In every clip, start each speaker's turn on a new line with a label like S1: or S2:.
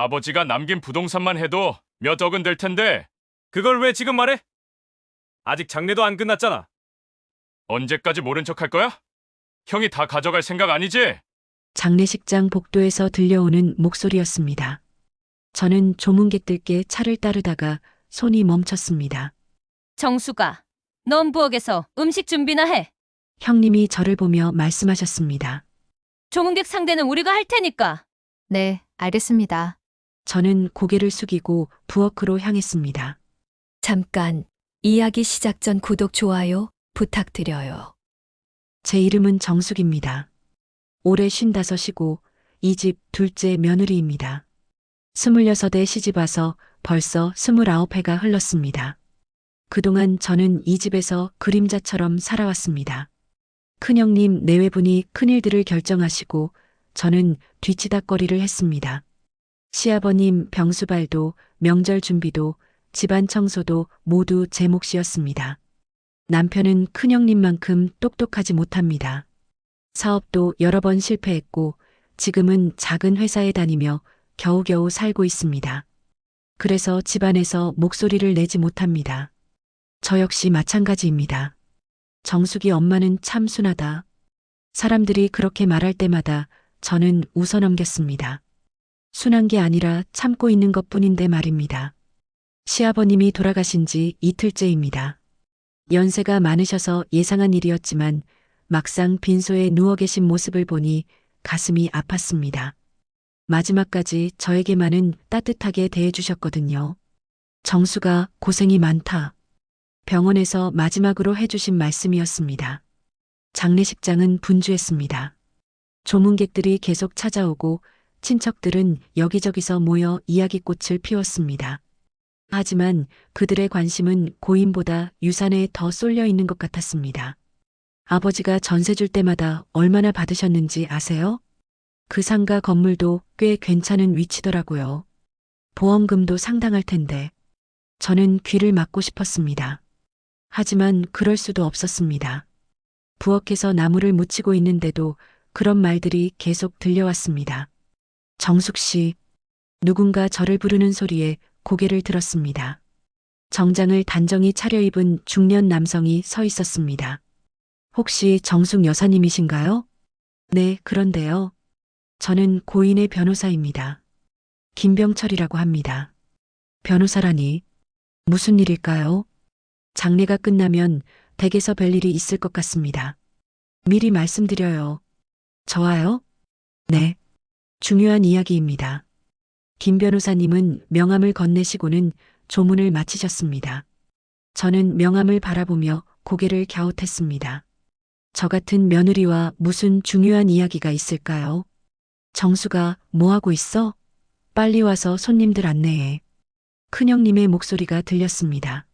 S1: 아버지가 남긴 부동산만 해도 몇 억은 될 텐데 그걸 왜 지금 말해? 아직 장례도 안 끝났잖아. 언제까지 모른 척 할 거야? 형이 다 가져갈 생각 아니지?
S2: 장례식장 복도에서 들려오는 목소리였습니다. 저는 조문객들께 차를 따르다가 손이 멈췄습니다.
S3: 정수가, 넌 부엌에서 음식 준비나 해.
S2: 형님이 저를 보며 말씀하셨습니다.
S3: 조문객 상대는 우리가 할 테니까.
S4: 네, 알겠습니다.
S2: 저는 고개를 숙이고 부엌으로 향했습니다.
S5: 잠깐, 이야기 시작 전 구독, 좋아요 부탁드려요.
S2: 제 이름은 정숙입니다. 올해 55이고 이 집 둘째 며느리입니다. 26에 시집와서 벌써 29해가 흘렀습니다. 그동안 저는 이 집에서 그림자처럼 살아왔습니다. 큰형님 내외분이 큰일들을 결정하시고 저는 뒤치다꺼리를 했습니다. 시아버님 병수발도 명절 준비도 집안 청소도 모두 제 몫이었습니다. 남편은 큰형님만큼 똑똑하지 못합니다. 사업도 여러 번 실패했고 지금은 작은 회사에 다니며 겨우겨우 살고 있습니다. 그래서 집안에서 목소리를 내지 못합니다. 저 역시 마찬가지입니다. 정숙이 엄마는 참 순하다. 사람들이 그렇게 말할 때마다 저는 웃어넘겼습니다. 순한 게 아니라 참고 있는 것뿐인데 말입니다. 시아버님이 돌아가신 지 이틀째입니다. 연세가 많으셔서 예상한 일이었지만 막상 빈소에 누워 계신 모습을 보니 가슴이 아팠습니다. 마지막까지 저에게만은 따뜻하게 대해주셨거든요. 정수가 고생이 많다. 병원에서 마지막으로 해주신 말씀이었습니다. 장례식장은 분주했습니다. 조문객들이 계속 찾아오고 친척들은 여기저기서 모여 이야기꽃을 피웠습니다. 하지만 그들의 관심은 고인보다 유산에 더 쏠려 있는 것 같았습니다. 아버지가 전세 줄 때마다 얼마나 받으셨는지 아세요? 그 상가 건물도 꽤 괜찮은 위치더라고요. 보험금도 상당할 텐데. 저는 귀를 막고 싶었습니다. 하지만 그럴 수도 없었습니다. 부엌에서 나무를 묻히고 있는데도 그런 말들이 계속 들려왔습니다. 정숙 씨, 누군가 저를 부르는 소리에 고개를 들었습니다. 정장을 단정히 차려입은 중년 남성이 서 있었습니다. 혹시 정숙 여사님이신가요? 네, 그런데요. 저는 고인의 변호사입니다. 김병철이라고 합니다. 변호사라니, 무슨 일일까요? 장례가 끝나면 댁에서 뵐 일이 있을 것 같습니다. 미리 말씀드려요. 저와요? 네. 중요한 이야기입니다. 김 변호사님은 명함을 건네시고는 조문을 마치셨습니다. 저는 명함을 바라보며 고개를 갸웃했습니다. 저 같은 며느리와 무슨 중요한 이야기가 있을까요? 정수가 뭐하고 있어? 빨리 와서 손님들 안내해. 큰형님의 목소리가 들렸습니다.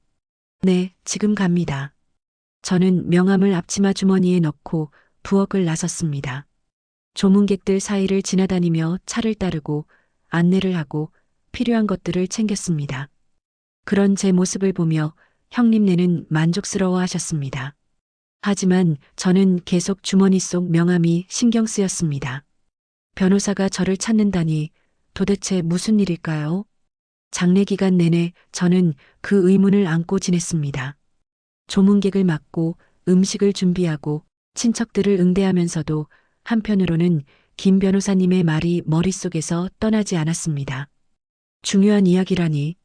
S2: 네, 지금 갑니다. 저는 명함을 앞치마 주머니에 넣고 부엌을 나섰습니다. 조문객들 사이를 지나다니며 차를 따르고 안내를 하고 필요한 것들을 챙겼습니다. 그런 제 모습을 보며 형님네는 만족스러워 하셨습니다. 하지만 저는 계속 주머니 속 명함이 신경 쓰였습니다. 변호사가 저를 찾는다니 도대체 무슨 일일까요? 장례 기간 내내 저는 그 의문을 안고 지냈습니다. 조문객을 맞고 음식을 준비하고 친척들을 응대하면서도 한편으로는 김 변호사님의 말이 머릿속에서 떠나지 않았습니다. 중요한 이야기라니.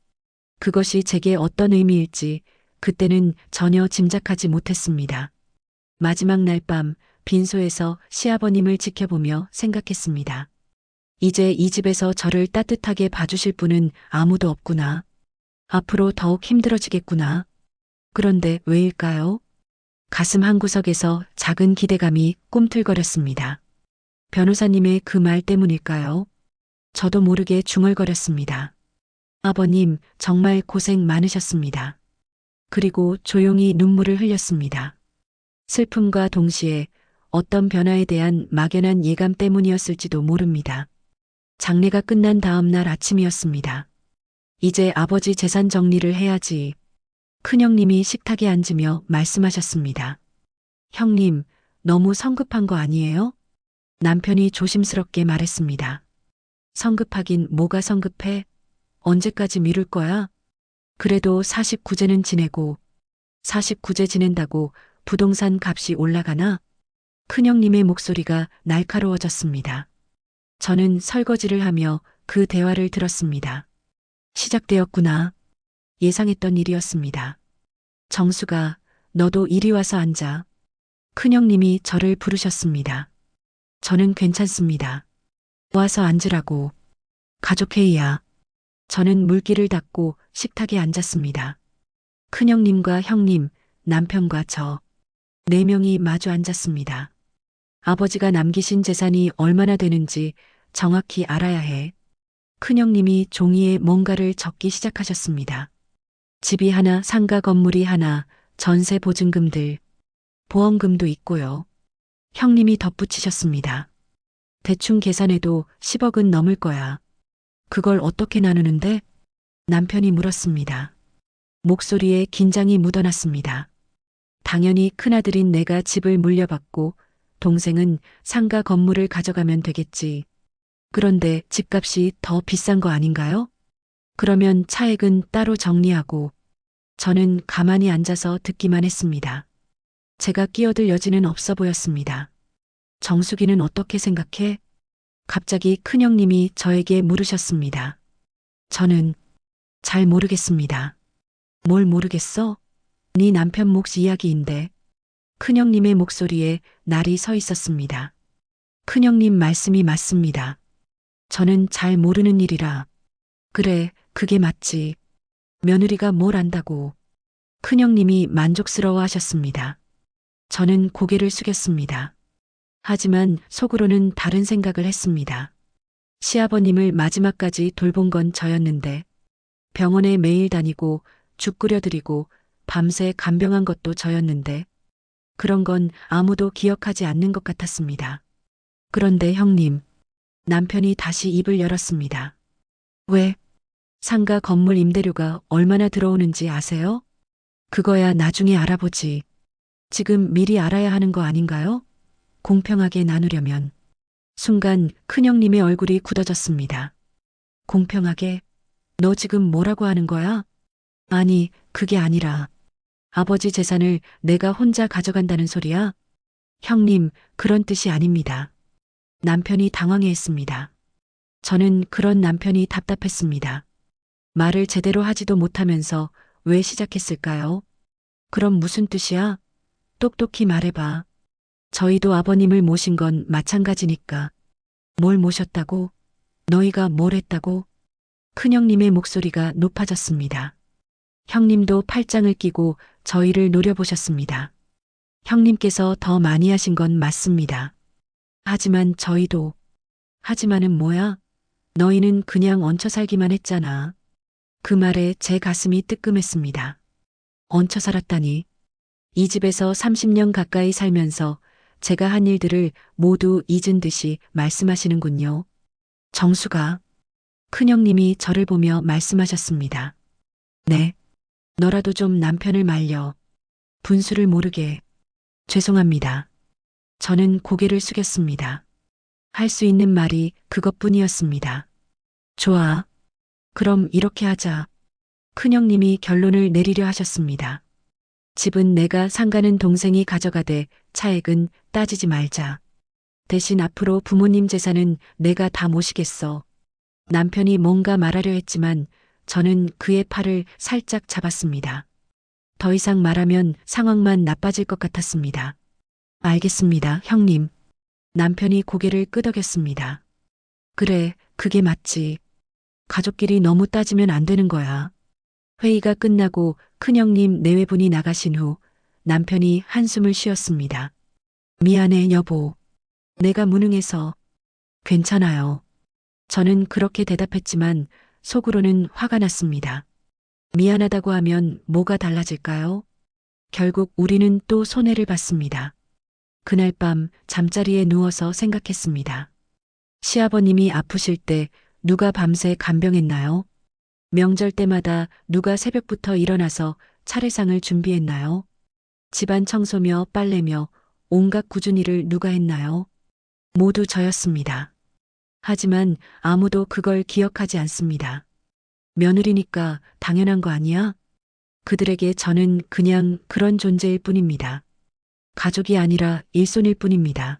S2: 그것이 제게 어떤 의미일지 그때는 전혀 짐작하지 못했습니다. 마지막 날 밤 빈소에서 시아버님을 지켜보며 생각했습니다. 이제 이 집에서 저를 따뜻하게 봐주실 분은 아무도 없구나. 앞으로 더욱 힘들어지겠구나. 그런데 왜일까요? 가슴 한구석에서 작은 기대감이 꿈틀거렸습니다. 변호사님의 그 말 때문일까요? 저도 모르게 중얼거렸습니다. 아버님, 정말 고생 많으셨습니다. 그리고 조용히 눈물을 흘렸습니다. 슬픔과 동시에 어떤 변화에 대한 막연한 예감 때문이었을지도 모릅니다. 장례가 끝난 다음 날 아침이었습니다. 이제 아버지 재산 정리를 해야지. 큰형님이 식탁에 앉으며 말씀하셨습니다. 형님, 너무 성급한 거 아니에요? 남편이 조심스럽게 말했습니다. 성급하긴 뭐가 성급해? 언제까지 미룰 거야? 그래도 49제는 지내고 49제 지낸다고 부동산 값이 올라가나? 큰형님의 목소리가 날카로워졌습니다. 저는 설거지를 하며 그 대화를 들었습니다. 시작되었구나. 예상했던 일이었습니다. 정수가, 너도 이리 와서 앉아. 큰형님이 저를 부르셨습니다. 저는 괜찮습니다. 와서 앉으라고. 가족회의야. 저는 물기를 닦고 식탁에 앉았습니다. 큰형님과 형님, 남편과 저, 4명이 마주 앉았습니다. 아버지가 남기신 재산이 얼마나 되는지 정확히 알아야 해. 큰형님이 종이에 뭔가를 적기 시작하셨습니다. 집이 하나, 상가 건물이 하나, 전세 보증금들, 보험금도 있고요. 형님이 덧붙이셨습니다. 대충 계산해도 10억은 넘을 거야. 그걸 어떻게 나누는데? 남편이 물었습니다. 목소리에 긴장이 묻어났습니다. 당연히 큰아들인 내가 집을 물려받고 동생은 상가 건물을 가져가면 되겠지. 그런데 집값이 더 비싼 거 아닌가요? 그러면 차액은 따로 정리하고. 저는 가만히 앉아서 듣기만 했습니다. 제가 끼어들 여지는 없어 보였습니다. 정수기는 어떻게 생각해? 갑자기 큰형님이 저에게 물으셨습니다. 저는 잘 모르겠습니다. 뭘 모르겠어? 네 남편 몫 이야기인데. 큰형님의 목소리에 날이 서 있었습니다. 큰형님 말씀이 맞습니다. 저는 잘 모르는 일이라. 그래, 그게 맞지. 며느리가 뭘 안다고. 큰형님이 만족스러워 하셨습니다. 저는 고개를 숙였습니다. 하지만 속으로는 다른 생각을 했습니다. 시아버님을 마지막까지 돌본 건 저였는데 병원에 매일 다니고 죽 끓여드리고 밤새 간병한 것도 저였는데 그런 건 아무도 기억하지 않는 것 같았습니다. 그런데 형님, 남편이 다시 입을 열었습니다. 왜? 상가 건물 임대료가 얼마나 들어오는지 아세요? 그거야 나중에 알아보지. 지금 미리 알아야 하는 거 아닌가요? 공평하게 나누려면. 순간 큰형님의 얼굴이 굳어졌습니다. 공평하게? 너 지금 뭐라고 하는 거야? 아니, 그게 아니라 아버지 재산을 내가 혼자 가져간다는 소리야? 형님, 그런 뜻이 아닙니다. 남편이 당황해했습니다. 저는 그런 남편이 답답했습니다. 말을 제대로 하지도 못하면서 왜 시작했을까요? 그럼 무슨 뜻이야? 똑똑히 말해봐. 저희도 아버님을 모신 건 마찬가지니까. 뭘 모셨다고? 너희가 뭘 했다고? 큰형님의 목소리가 높아졌습니다. 형님도 팔짱을 끼고 저희를 노려보셨습니다. 형님께서 더 많이 하신 건 맞습니다. 하지만 저희도. 하지만은 뭐야? 너희는 그냥 얹혀 살기만 했잖아. 그 말에 제 가슴이 뜨끔했습니다. 얹혀 살았다니. 이 집에서 30년 가까이 살면서 제가 한 일들을 모두 잊은 듯이 말씀하시는군요. 정수가. 큰형님이 저를 보며 말씀하셨습니다. 네. 너라도 좀 남편을 말려. 분수를 모르게. 죄송합니다. 저는 고개를 숙였습니다. 할 수 있는 말이 그것뿐이었습니다. 좋아. 그럼 이렇게 하자. 큰형님이 결론을 내리려 하셨습니다. 집은 내가 상가는 동생이 가져가되 차액은 따지지 말자. 대신 앞으로 부모님 재산은 내가 다 모시겠어. 남편이 뭔가 말하려 했지만 저는 그의 팔을 살짝 잡았습니다. 더 이상 말하면 상황만 나빠질 것 같았습니다. 알겠습니다, 형님. 남편이 고개를 끄덕였습니다. 그래, 그게 맞지. 가족끼리 너무 따지면 안 되는 거야. 회의가 끝나고 큰형님 내외분이 나가신 후 남편이 한숨을 쉬었습니다. 미안해, 여보. 내가 무능해서. 괜찮아요. 저는 그렇게 대답했지만 속으로는 화가 났습니다. 미안하다고 하면 뭐가 달라질까요? 결국 우리는 또 손해를 봤습니다. 그날 밤 잠자리에 누워서 생각했습니다. 시아버님이 아프실 때 누가 밤새 간병했나요? 명절 때마다 누가 새벽부터 일어나서 차례상을 준비했나요? 집안 청소며 빨래며 온갖 꾸준히를 누가 했나요? 모두 저였습니다. 하지만 아무도 그걸 기억하지 않습니다. 며느리니까 당연한 거 아니야? 그들에게 저는 그냥 그런 존재일 뿐입니다. 가족이 아니라 일손일 뿐입니다.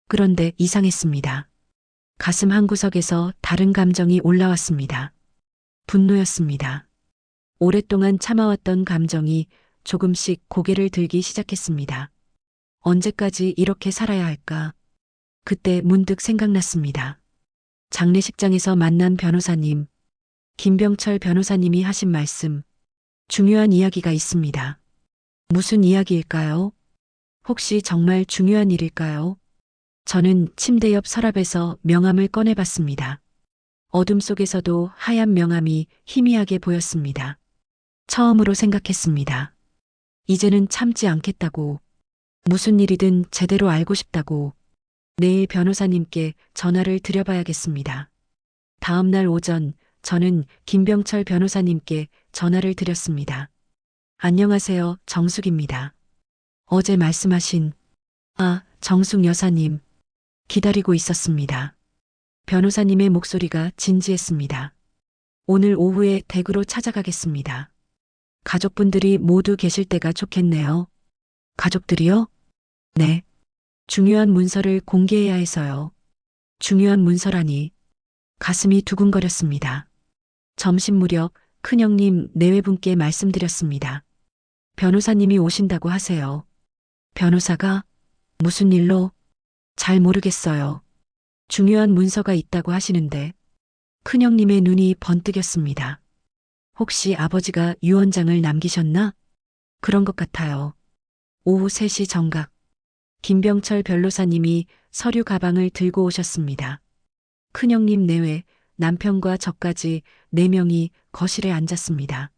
S2: 그런데 이상했습니다. 가슴 한구석에서 다른 감정이 올라왔습니다. 분노였습니다. 오랫동안 참아왔던 감정이 조금씩 고개를 들기 시작했습니다. 언제까지 이렇게 살아야 할까? 그때 문득 생각났습니다. 장례식장에서 만난 변호사님, 김병철 변호사님이 하신 말씀, 중요한 이야기가 있습니다. 무슨 이야기일까요? 혹시 정말 중요한 일일까요? 저는 침대 옆 서랍에서 명함을 꺼내봤습니다. 어둠 속에서도 하얀 명함이 희미하게 보였습니다. 처음으로 생각했습니다. 이제는 참지 않겠다고, 무슨 일이든 제대로 알고 싶다고, 내일 변호사님께 전화를 드려봐야겠습니다. 다음 날 오전, 저는 김병철 변호사님께 전화를 드렸습니다. 안녕하세요, 정숙입니다. 어제 말씀하신, 정숙 여사님, 기다리고 있었습니다. 변호사님의 목소리가 진지했습니다. 오늘 오후에 댁으로 찾아가겠습니다. 가족분들이 모두 계실 때가 좋겠네요. 가족들이요? 네. 중요한 문서를 공개해야 해서요. 중요한 문서라니. 가슴이 두근거렸습니다. 점심 무렵 큰형님 내외분께 말씀드렸습니다. 변호사님이 오신다고 하세요. 변호사가? 무슨 일로? 잘 모르겠어요. 중요한 문서가 있다고 하시는데. 큰형님의 눈이 번뜩였습니다. 혹시 아버지가 유언장을 남기셨나? 그런 것 같아요. 오후 3시 정각. 김병철 변호사님이 서류 가방을 들고 오셨습니다. 큰형님 내외, 남편과 저까지 4명이 거실에 앉았습니다.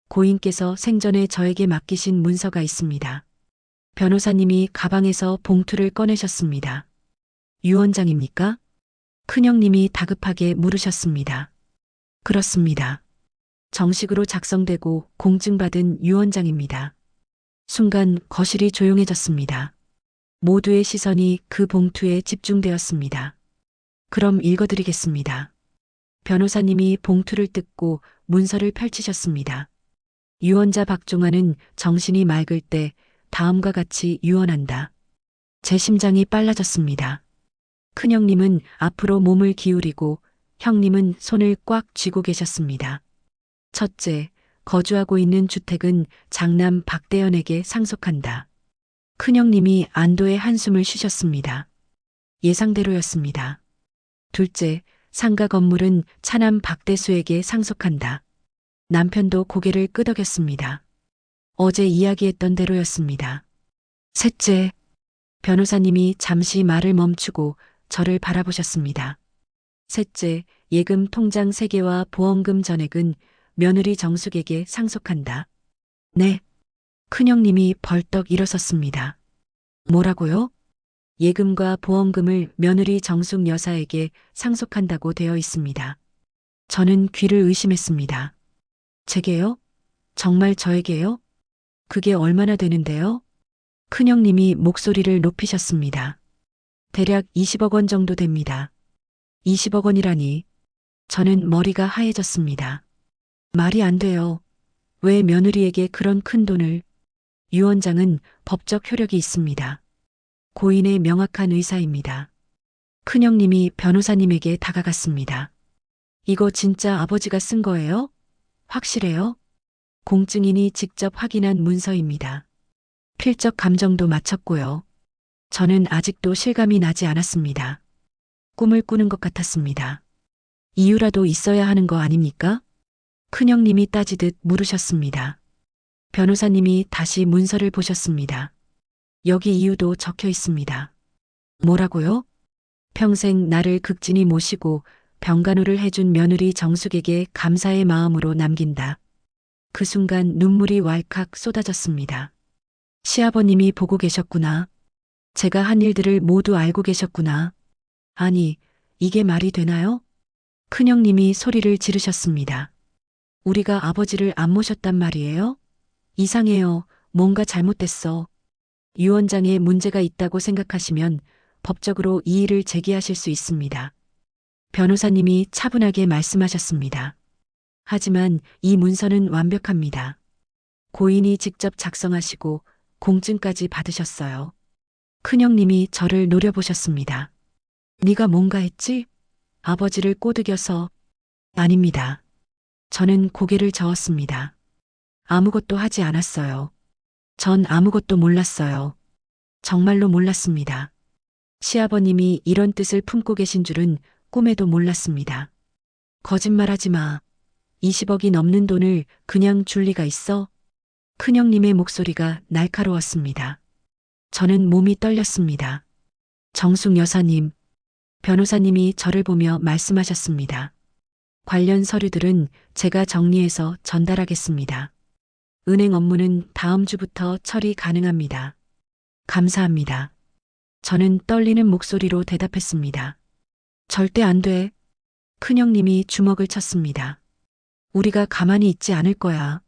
S2: 고인께서 생전에 저에게 맡기신 문서가 있습니다. 변호사님이 가방에서 봉투를 꺼내셨습니다. 유언장입니까? 큰형님이 다급하게 물으셨습니다. 그렇습니다. 정식으로 작성되고 공증받은 유언장입니다. 순간 거실이 조용해졌습니다. 모두의 시선이 그 봉투에 집중되었습니다. 그럼 읽어드리겠습니다. 변호사님이 봉투를 뜯고 문서를 펼치셨습니다. 유언자 박종환은 정신이 맑을 때 다음과 같이 유언한다. 제 심장이 빨라졌습니다. 큰형님은 앞으로 몸을 기울이고 형님은 손을 꽉 쥐고 계셨습니다. 첫째, 거주하고 있는 주택은 장남 박대연에게 상속한다. 큰형님이 안도의 한숨을 쉬셨습니다. 예상대로였습니다. 둘째, 상가 건물은 차남 박대수에게 상속한다. 남편도 고개를 끄덕였습니다. 어제 이야기했던 대로였습니다. 셋째, 변호사님이 잠시 말을 멈추고 저를 바라보셨습니다. 셋째, 예금 통장 3개와 보험금 전액은 며느리 정숙에게 상속한다. 네. 큰형님이 벌떡 일어섰습니다. 뭐라고요? 예금과 보험금을 며느리 정숙 여사에게 상속한다고 되어 있습니다. 저는 귀를 의심했습니다. 제게요? 정말 저에게요? 그게 얼마나 되는데요? 큰형님이 목소리를 높이셨습니다. 대략 20억 원 정도 됩니다. 20억 원이라니. 저는 머리가 하얘졌습니다. 말이 안 돼요. 왜 며느리에게 그런 큰 돈을? 유언장은 법적 효력이 있습니다. 고인의 명확한 의사입니다. 큰형님이 변호사님에게 다가갔습니다. 이거 진짜 아버지가 쓴 거예요? 확실해요? 공증인이 직접 확인한 문서입니다. 필적 감정도 마쳤고요. 저는 아직도 실감이 나지 않았습니다. 꿈을 꾸는 것 같았습니다. 이유라도 있어야 하는 거 아닙니까? 큰형님이 따지듯 물으셨습니다. 변호사님이 다시 문서를 보셨습니다. 여기 이유도 적혀 있습니다. 뭐라고요? 평생 나를 극진히 모시고 병간호를 해준 며느리 정숙에게 감사의 마음으로 남긴다. 그 순간 눈물이 왈칵 쏟아졌습니다. 시아버님이 보고 계셨구나. 제가 한 일들을 모두 알고 계셨구나. 아니, 이게 말이 되나요? 큰형님이 소리를 지르셨습니다. 우리가 아버지를 안 모셨단 말이에요? 이상해요. 뭔가 잘못됐어. 유언장에 문제가 있다고 생각하시면 법적으로 이의를 제기하실 수 있습니다. 변호사님이 차분하게 말씀하셨습니다. 하지만 이 문서는 완벽합니다. 고인이 직접 작성하시고 공증까지 받으셨어요. 큰형님이 저를 노려보셨습니다. 네가 뭔가 했지? 아버지를 꼬드겨서. 아닙니다. 저는 고개를 저었습니다. 아무것도 하지 않았어요. 전 아무것도 몰랐어요. 정말로 몰랐습니다. 시아버님이 이런 뜻을 품고 계신 줄은 꿈에도 몰랐습니다. 거짓말하지 마. 20억이 넘는 돈을 그냥 줄 리가 있어? 큰형님의 목소리가 날카로웠습니다. 저는 몸이 떨렸습니다. 정숙 여사님, 변호사님이 저를 보며 말씀하셨습니다. 관련 서류들은 제가 정리해서 전달하겠습니다. 은행 업무는 다음 주부터 처리 가능합니다. 감사합니다. 저는 떨리는 목소리로 대답했습니다. 절대 안 돼. 큰형님이 주먹을 쳤습니다. 우리가 가만히 있지 않을 거야.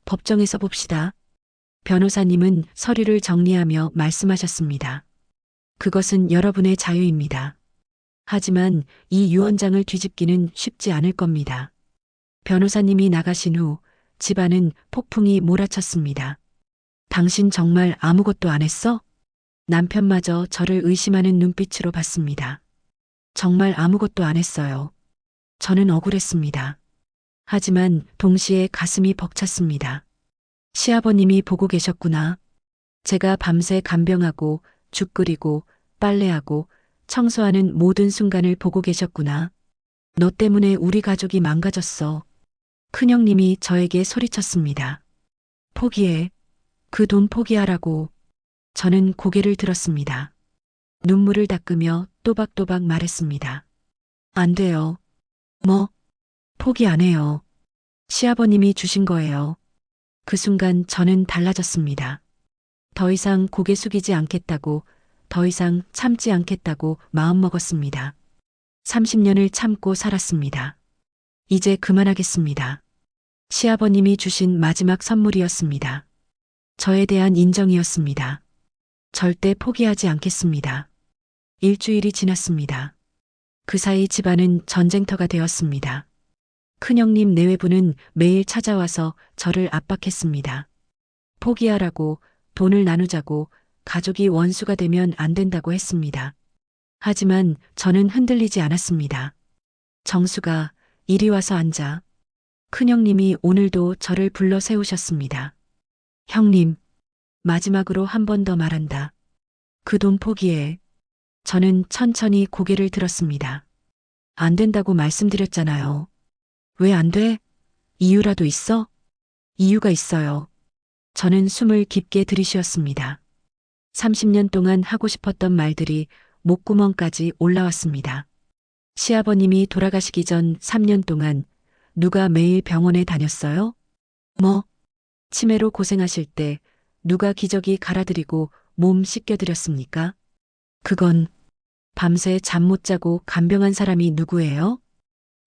S2: 법정에서 봅시다. 변호사님은 서류를 정리하며 말씀하셨습니다. 그것은 여러분의 자유입니다. 하지만 이 유언장을 뒤집기는 쉽지 않을 겁니다. 변호사님이 나가신 후 집안은 폭풍이 몰아쳤습니다. 당신 정말 아무것도 안 했어? 남편마저 저를 의심하는 눈빛으로 봤습니다. 정말 아무것도 안 했어요. 저는 억울했습니다. 하지만 동시에 가슴이 벅찼습니다. 시아버님이 보고 계셨구나. 제가 밤새 간병하고 죽 끓이고 빨래하고 청소하는 모든 순간을 보고 계셨구나. 너 때문에 우리 가족이 망가졌어. 큰형님이 저에게 소리쳤습니다. 포기해. 그 돈 포기하라고. 저는 고개를 들었습니다. 눈물을 닦으며 또박또박 말했습니다. 안 돼요. 뭐? 포기 안 해요. 시아버님이 주신 거예요. 그 순간 저는 달라졌습니다. 더 이상 고개 숙이지 않겠다고, 더 이상 참지 않겠다고 마음먹었습니다. 30년을 참고 살았습니다. 이제 그만하겠습니다. 시아버님이 주신 마지막 선물이었습니다. 저에 대한 인정이었습니다. 절대 포기하지 않겠습니다. 일주일이 지났습니다. 그 사이 집안은 전쟁터가 되었습니다. 큰형님 내외부는 매일 찾아와서 저를 압박했습니다. 포기하라고, 돈을 나누자고, 가족이 원수가 되면 안 된다고 했습니다. 하지만 저는 흔들리지 않았습니다. 정수가, 이리 와서 앉아. 큰형님이 오늘도 저를 불러 세우셨습니다. 형님, 마지막으로 한 번 더 말한다. 그 돈 포기해. 저는 천천히 고개를 들었습니다. 안 된다고 말씀드렸잖아요. 왜 안 돼? 이유라도 있어? 이유가 있어요. 저는 숨을 깊게 들이쉬었습니다. 30년 동안 하고 싶었던 말들이 목구멍까지 올라왔습니다. 시아버님이 돌아가시기 전 3년 동안 누가 매일 병원에 다녔어요? 뭐? 치매로 고생하실 때 누가 기저귀 갈아드리고 몸 씻겨드렸습니까? 그건 밤새 잠 못 자고 간병한 사람이 누구예요?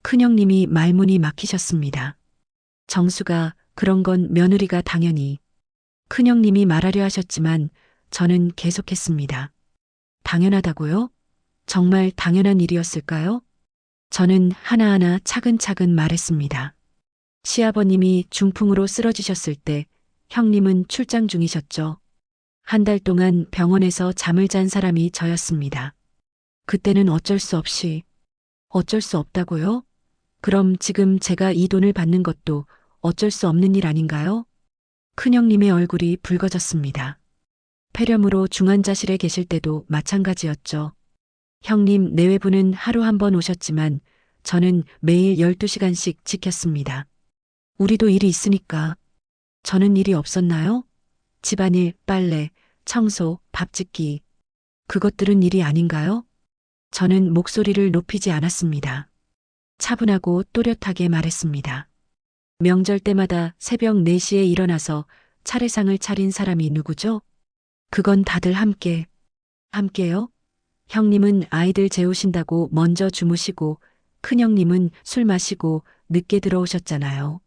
S2: 큰형님이 말문이 막히셨습니다. 정수가 그런 건 며느리가 당연히. 큰형님이 말하려 하셨지만 저는 계속했습니다. 당연하다고요? 정말 당연한 일이었을까요? 저는 하나하나 차근차근 말했습니다. 시아버님이 중풍으로 쓰러지셨을 때 형님은 출장 중이셨죠. 한 달 동안 병원에서 잠을 잔 사람이 저였습니다. 그때는 어쩔 수 없다고요? 그럼 지금 제가 이 돈을 받는 것도 어쩔 수 없는 일 아닌가요? 큰형님의 얼굴이 붉어졌습니다. 폐렴으로 중환자실에 계실 때도 마찬가지였죠. 형님 내외부는 하루 한 번 오셨지만 저는 매일 12시간씩 지켰습니다. 우리도 일이 있으니까. 저는 일이 없었나요? 집안일, 빨래, 청소, 밥 짓기. 그것들은 일이 아닌가요? 저는 목소리를 높이지 않았습니다. 차분하고 또렷하게 말했습니다. 명절 때마다 새벽 4시에 일어나서 차례상을 차린 사람이 누구죠? 그건 다들 함께요? 형님은 아이들 재우신다고 먼저 주무시고 큰형님은 술 마시고 늦게 들어오셨잖아요.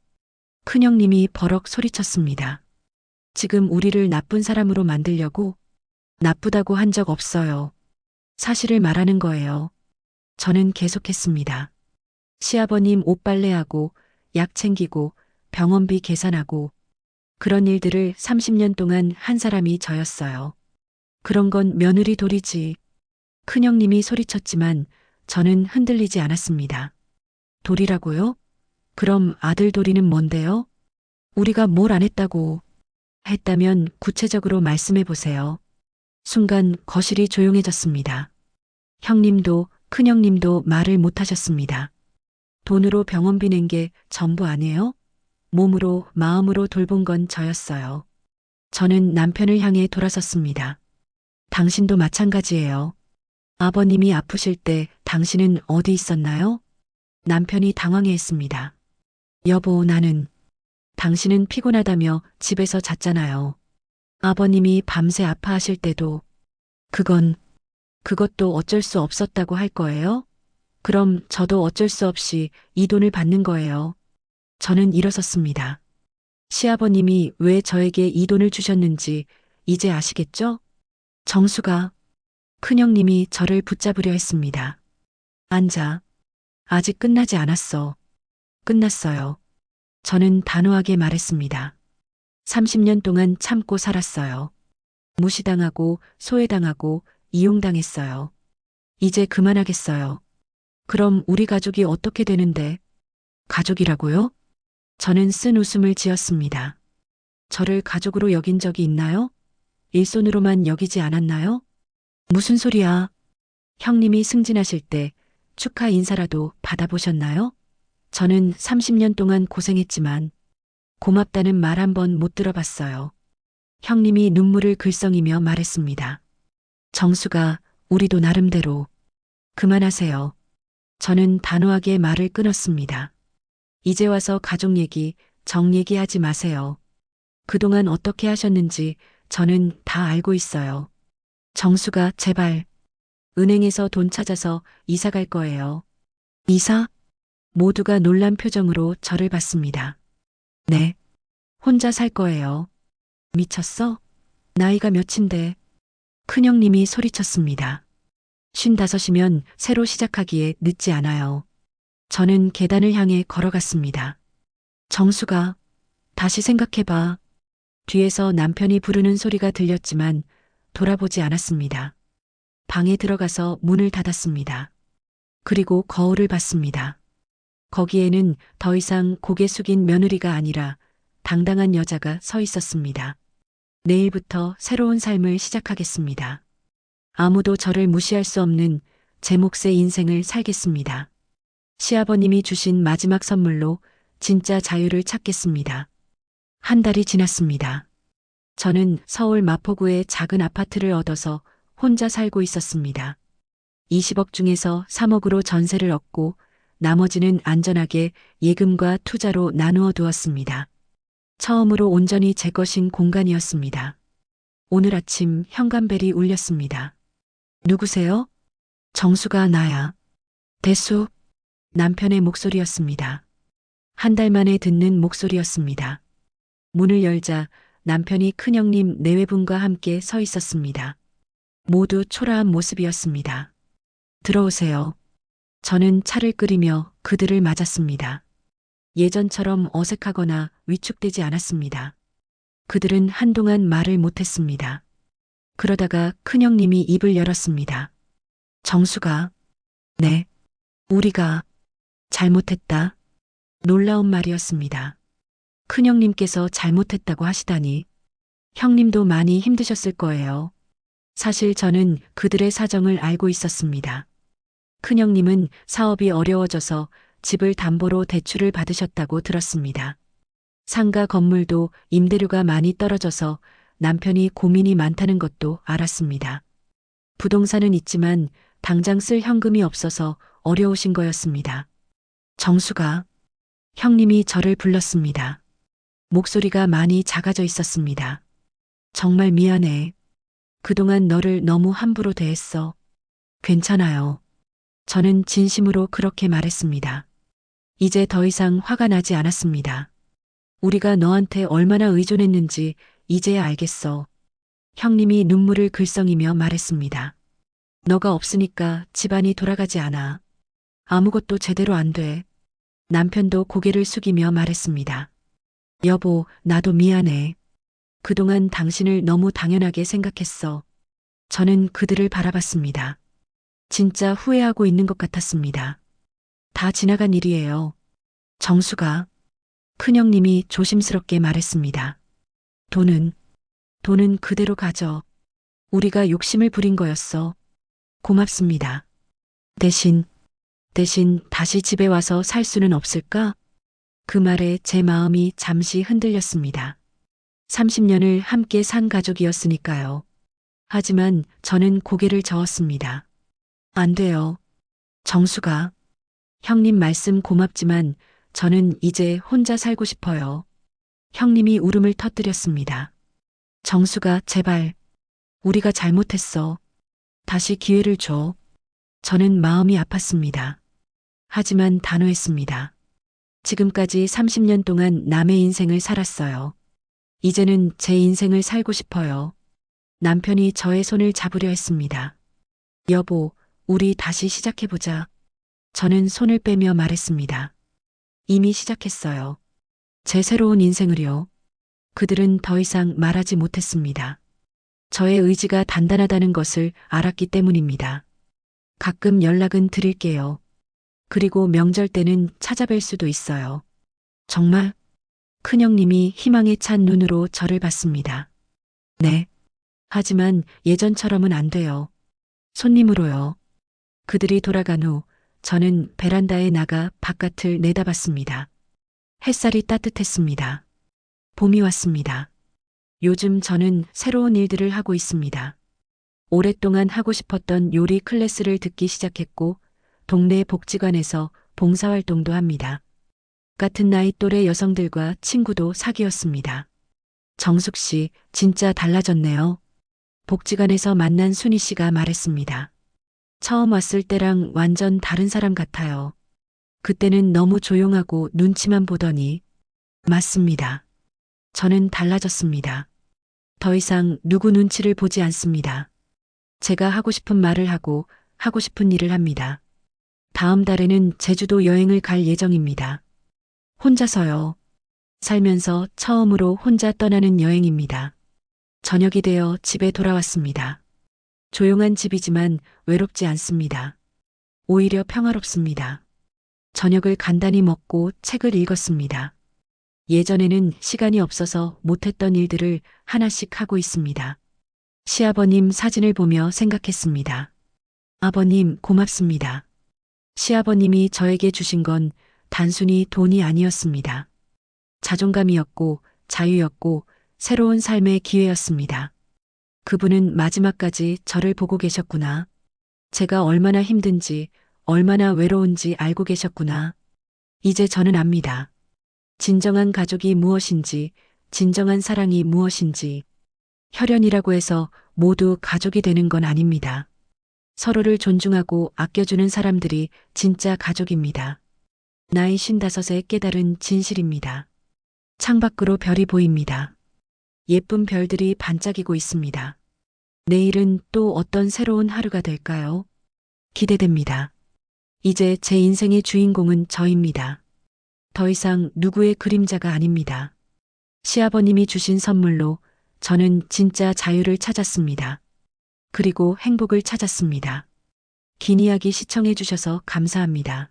S2: 큰형님이 버럭 소리쳤습니다. 지금 우리를 나쁜 사람으로 만들려고? 나쁘다고 한 적 없어요. 사실을 말하는 거예요. 저는 계속했습니다. 시아버님 옷 빨래하고, 약 챙기고, 병원비 계산하고, 그런 일들을 30년 동안 한 사람이 저였어요. 그런 건 며느리 도리지. 큰형님이 소리쳤지만 저는 흔들리지 않았습니다. 도리라고요? 그럼 아들 도리는 뭔데요? 우리가 뭘 안 했다고. 했다면 구체적으로 말씀해 보세요. 순간 거실이 조용해졌습니다. 형님도 큰형님도 말을 못 하셨습니다. 돈으로 병원비 낸 게 전부 아니에요? 몸으로 마음으로 돌본 건 저였어요. 저는 남편을 향해 돌아섰습니다. 당신도 마찬가지예요. 아버님이 아프실 때 당신은 어디 있었나요? 남편이 당황해했습니다. 여보, 나는. 당신은 피곤하다며 집에서 잤잖아요. 아버님이 밤새 아파하실 때도. 그것도 어쩔 수 없었다고 할 거예요? 그럼 저도 어쩔 수 없이 이 돈을 받는 거예요. 저는 일어섰습니다. 시아버님이 왜 저에게 이 돈을 주셨는지 이제 아시겠죠? 정수가. 큰형님이 저를 붙잡으려 했습니다. 앉아. 아직 끝나지 않았어. 끝났어요. 저는 단호하게 말했습니다. 30년 동안 참고 살았어요. 무시당하고 소외당하고 이용당했어요. 이제 그만하겠어요. 그럼 우리 가족이 어떻게 되는데? 가족이라고요? 저는 쓴 웃음을 지었습니다. 저를 가족으로 여긴 적이 있나요? 일손으로만 여기지 않았나요? 무슨 소리야? 형님이 승진하실 때 축하 인사라도 받아보셨나요? 저는 30년 동안 고생했지만 고맙다는 말 한 번 못 들어봤어요. 형님이 눈물을 글썽이며 말했습니다. 정수가, 우리도 나름대로. 그만하세요. 저는 단호하게 말을 끊었습니다. 이제 와서 가족 얘기, 정 얘기하지 마세요. 그동안 어떻게 하셨는지 저는 다 알고 있어요. 정수가, 제발. 은행에서 돈 찾아서 이사 갈 거예요. 이사? 모두가 놀란 표정으로 저를 봤습니다. 네. 혼자 살 거예요. 미쳤어? 나이가 몇인데? 큰형님이 소리쳤습니다. 55이면 새로 시작하기에 늦지 않아요. 저는 계단을 향해 걸어갔습니다. 정수가, 다시 생각해봐. 뒤에서 남편이 부르는 소리가 들렸지만 돌아보지 않았습니다. 방에 들어가서 문을 닫았습니다. 그리고 거울을 봤습니다. 거기에는 더 이상 고개 숙인 며느리가 아니라 당당한 여자가 서 있었습니다. 내일부터 새로운 삶을 시작하겠습니다. 아무도 저를 무시할 수 없는 제 몫의 인생을 살겠습니다. 시아버님이 주신 마지막 선물로 진짜 자유를 찾겠습니다. 한 달이 지났습니다. 저는 서울 마포구의 작은 아파트를 얻어서 혼자 살고 있었습니다. 20억 중에서 3억으로 전세를 얻고 나머지는 안전하게 예금과 투자로 나누어 두었습니다. 처음으로 온전히 제 것인 공간이었습니다. 오늘 아침 현관벨이 울렸습니다. 누구세요? 정수가, 나야. 대수. 남편의 목소리였습니다. 한 달 만에 듣는 목소리였습니다. 문을 열자 남편이 큰형님 내외분과 함께 서 있었습니다. 모두 초라한 모습이었습니다. 들어오세요. 저는 차를 끓이며 그들을 맞았습니다. 예전처럼 어색하거나 위축되지 않았습니다. 그들은 한동안 말을 못했습니다. 그러다가 큰형님이 입을 열었습니다. 정수가, 네, 우리가 잘못했다. 놀라운 말이었습니다. 큰형님께서 잘못했다고 하시다니. 형님도 많이 힘드셨을 거예요. 사실 저는 그들의 사정을 알고 있었습니다. 큰형님은 사업이 어려워져서 집을 담보로 대출을 받으셨다고 들었습니다. 상가 건물도 임대료가 많이 떨어져서 남편이 고민이 많다는 것도 알았습니다. 부동산은 있지만 당장 쓸 현금이 없어서 어려우신 거였습니다. 정수가, 형님이 저를 불렀습니다. 목소리가 많이 작아져 있었습니다. 정말 미안해. 그동안 너를 너무 함부로 대했어. 괜찮아요. 저는 진심으로 그렇게 말했습니다. 이제 더 이상 화가 나지 않았습니다. 우리가 너한테 얼마나 의존했는지 이제야 알겠어. 형님이 눈물을 글썽이며 말했습니다. 너가 없으니까 집안이 돌아가지 않아. 아무것도 제대로 안 돼. 남편도 고개를 숙이며 말했습니다. 여보, 나도 미안해. 그동안 당신을 너무 당연하게 생각했어. 저는 그들을 바라봤습니다. 진짜 후회하고 있는 것 같았습니다. 다 지나간 일이에요. 정수가, 큰형님이 조심스럽게 말했습니다. 돈은 그대로 가져. 우리가 욕심을 부린 거였어. 고맙습니다. 대신 다시 집에 와서 살 수는 없을까? 그 말에 제 마음이 잠시 흔들렸습니다. 30년을 함께 산 가족이었으니까요. 하지만 저는 고개를 저었습니다. 안 돼요. 정수가, 형님 말씀 고맙지만 저는 이제 혼자 살고 싶어요. 형님이 울음을 터뜨렸습니다. 정수가, 제발. 우리가 잘못했어. 다시 기회를 줘. 저는 마음이 아팠습니다. 하지만 단호했습니다. 지금까지 30년 동안 남의 인생을 살았어요. 이제는 제 인생을 살고 싶어요. 남편이 저의 손을 잡으려 했습니다. 여보, 우리 다시 시작해보자. 저는 손을 빼며 말했습니다. 이미 시작했어요. 제 새로운 인생을요. 그들은 더 이상 말하지 못했습니다. 저의 의지가 단단하다는 것을 알았기 때문입니다. 가끔 연락은 드릴게요. 그리고 명절 때는 찾아뵐 수도 있어요. 정말? 큰형님이 희망에 찬 눈으로 저를 봤습니다. 네. 하지만 예전처럼은 안 돼요. 손님으로요. 그들이 돌아간 후 저는 베란다에 나가 바깥을 내다봤습니다. 햇살이 따뜻했습니다. 봄이 왔습니다. 요즘 저는 새로운 일들을 하고 있습니다. 오랫동안 하고 싶었던 요리 클래스를 듣기 시작했고 동네 복지관에서 봉사활동도 합니다. 같은 나이 또래 여성들과 친구도 사귀었습니다. 정숙 씨, 진짜 달라졌네요. 복지관에서 만난 순희 씨가 말했습니다. 처음 왔을 때랑 완전 다른 사람 같아요. 그때는 너무 조용하고 눈치만 보더니. 맞습니다. 저는 달라졌습니다. 더 이상 누구 눈치를 보지 않습니다. 제가 하고 싶은 말을 하고 하고 싶은 일을 합니다. 다음 달에는 제주도 여행을 갈 예정입니다. 혼자서요. 살면서 처음으로 혼자 떠나는 여행입니다. 저녁이 되어 집에 돌아왔습니다. 조용한 집이지만 외롭지 않습니다. 오히려 평화롭습니다. 저녁을 간단히 먹고 책을 읽었습니다. 예전에는 시간이 없어서 못했던 일들을 하나씩 하고 있습니다. 시아버님 사진을 보며 생각했습니다. 아버님 고맙습니다. 시아버님이 저에게 주신 건 단순히 돈이 아니었습니다. 자존감이었고 자유였고 새로운 삶의 기회였습니다. 그분은 마지막까지 저를 보고 계셨구나. 제가 얼마나 힘든지, 얼마나 외로운지 알고 계셨구나. 이제 저는 압니다. 진정한 가족이 무엇인지, 진정한 사랑이 무엇인지. 혈연이라고 해서 모두 가족이 되는 건 아닙니다. 서로를 존중하고 아껴주는 사람들이 진짜 가족입니다. 나이 55에 깨달은 진실입니다. 창밖으로 별이 보입니다. 예쁜 별들이 반짝이고 있습니다. 내일은 또 어떤 새로운 하루가 될까요? 기대됩니다. 이제 제 인생의 주인공은 저입니다. 더 이상 누구의 그림자가 아닙니다. 시아버님이 주신 선물로 저는 진짜 자유를 찾았습니다. 그리고 행복을 찾았습니다. 긴 이야기 시청해 주셔서 감사합니다.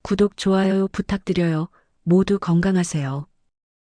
S2: 구독, 좋아요 부탁드려요. 모두 건강하세요.